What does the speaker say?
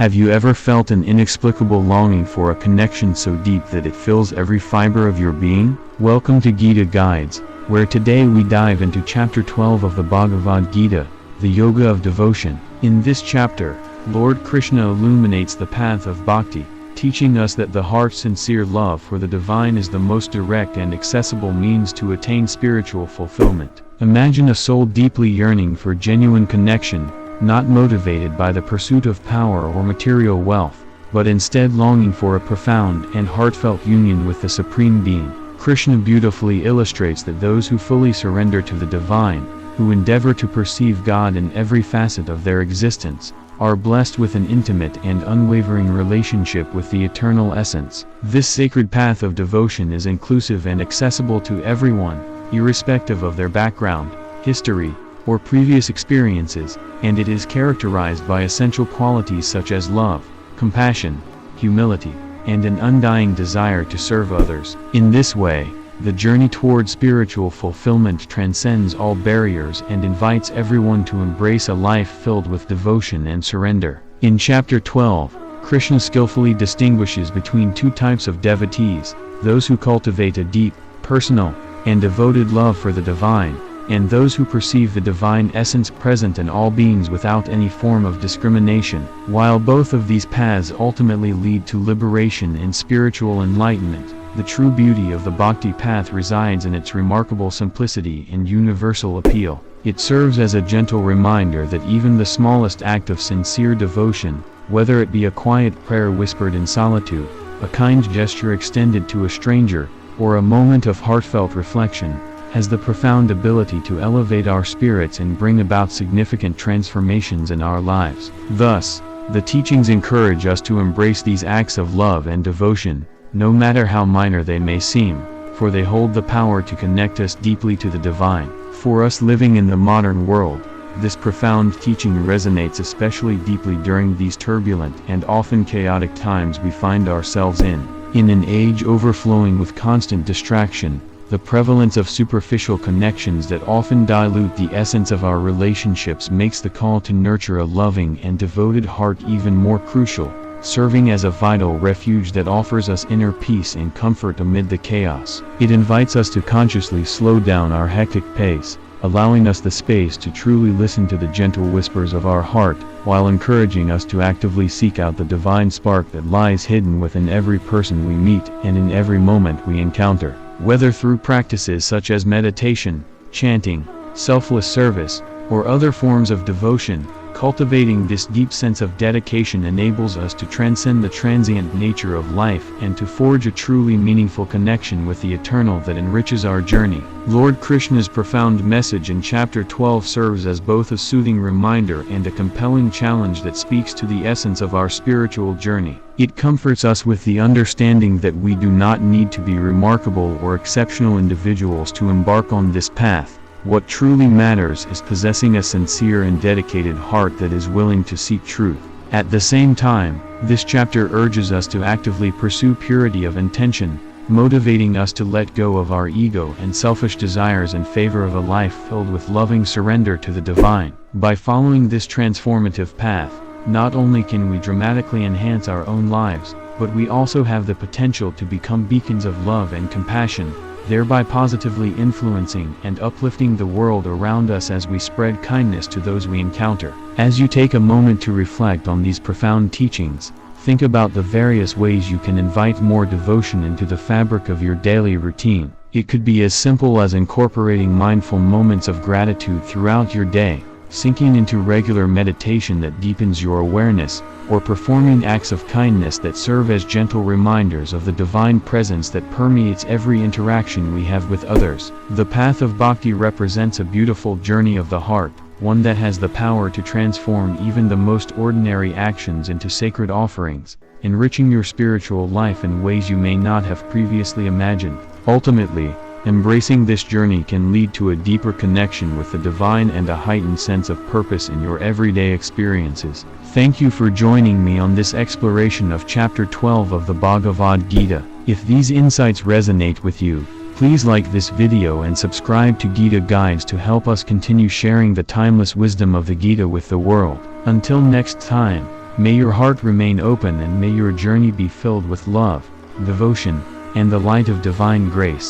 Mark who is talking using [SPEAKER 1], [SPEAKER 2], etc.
[SPEAKER 1] Have you ever felt an inexplicable longing for a connection so deep that it fills every fiber of your being? Welcome to Gita Guides, where today we dive into chapter 12 of the Bhagavad Gita, the Yoga of Devotion. In this chapter, Lord Krishna illuminates the path of bhakti, teaching us that the heart's sincere love for the divine is the most direct and accessible means to attain spiritual fulfillment. Imagine a soul deeply yearning for genuine connection, not motivated by the pursuit of power or material wealth, but instead longing for a profound and heartfelt union with the Supreme Being. Krishna beautifully illustrates that those who fully surrender to the divine, who endeavor to perceive God in every facet of their existence, are blessed with an intimate and unwavering relationship with the eternal essence. This sacred path of devotion is inclusive and accessible to everyone, irrespective of their background, history, or previous experiences, and it is characterized by essential qualities such as love, compassion, humility, and an undying desire to serve others. In this way, the journey toward spiritual fulfillment transcends all barriers and invites everyone to embrace a life filled with devotion and surrender. In chapter 12, Krishna skillfully distinguishes between two types of devotees: those who cultivate a deep, personal, and devoted love for the divine, and those who perceive the divine essence present in all beings without any form of discrimination. While both of these paths ultimately lead to liberation and spiritual enlightenment, the true beauty of the bhakti path resides in its remarkable simplicity and universal appeal. It serves as a gentle reminder that even the smallest act of sincere devotion, whether it be a quiet prayer whispered in solitude, a kind gesture extended to a stranger, or a moment of heartfelt reflection, has the profound ability to elevate our spirits and bring about significant transformations in our lives. Thus, the teachings encourage us to embrace these acts of love and devotion, no matter how minor they may seem, for they hold the power to connect us deeply to the divine. For us living in the modern world, this profound teaching resonates especially deeply during these turbulent and often chaotic times we find ourselves in. In an age overflowing with constant distraction, the prevalence of superficial connections that often dilute the essence of our relationships makes the call to nurture a loving and devoted heart even more crucial, serving as a vital refuge that offers us inner peace and comfort amid the chaos. It invites us to consciously slow down our hectic pace, allowing us the space to truly listen to the gentle whispers of our heart, while encouraging us to actively seek out the divine spark that lies hidden within every person we meet and in every moment we encounter. Whether through practices such as meditation, chanting, selfless service, or other forms of devotion, cultivating this deep sense of dedication enables us to transcend the transient nature of life and to forge a truly meaningful connection with the eternal that enriches our journey. Lord Krishna's profound message in chapter 12 serves as both a soothing reminder and a compelling challenge that speaks to the essence of our spiritual journey. It comforts us with the understanding that we do not need to be remarkable or exceptional individuals to embark on this path. What truly matters is possessing a sincere and dedicated heart that is willing to seek truth. At the same time, this chapter urges us to actively pursue purity of intention, motivating us to let go of our ego and selfish desires in favor of a life filled with loving surrender to the divine. By following this transformative path, not only can we dramatically enhance our own lives, but we also have the potential to become beacons of love and compassion, thereby positively influencing and uplifting the world around us as we spread kindness to those we encounter. As you take a moment to reflect on these profound teachings, think about the various ways you can invite more devotion into the fabric of your daily routine. It could be as simple as incorporating mindful moments of gratitude throughout your day, sinking into regular meditation that deepens your awareness, or performing acts of kindness that serve as gentle reminders of the divine presence that permeates every interaction we have with others. The path of bhakti represents a beautiful journey of the heart, one that has the power to transform even the most ordinary actions into sacred offerings, enriching your spiritual life in ways you may not have previously imagined. Ultimately, embracing this journey can lead to a deeper connection with the divine and a heightened sense of purpose in your everyday experiences. Thank you for joining me on this exploration of chapter 12 of the Bhagavad Gita. If these insights resonate with you, please like this video and subscribe to Gita Guides to help us continue sharing the timeless wisdom of the Gita with the world. Until next time, May your heart remain open and may your journey be filled with love, devotion, and the light of divine grace.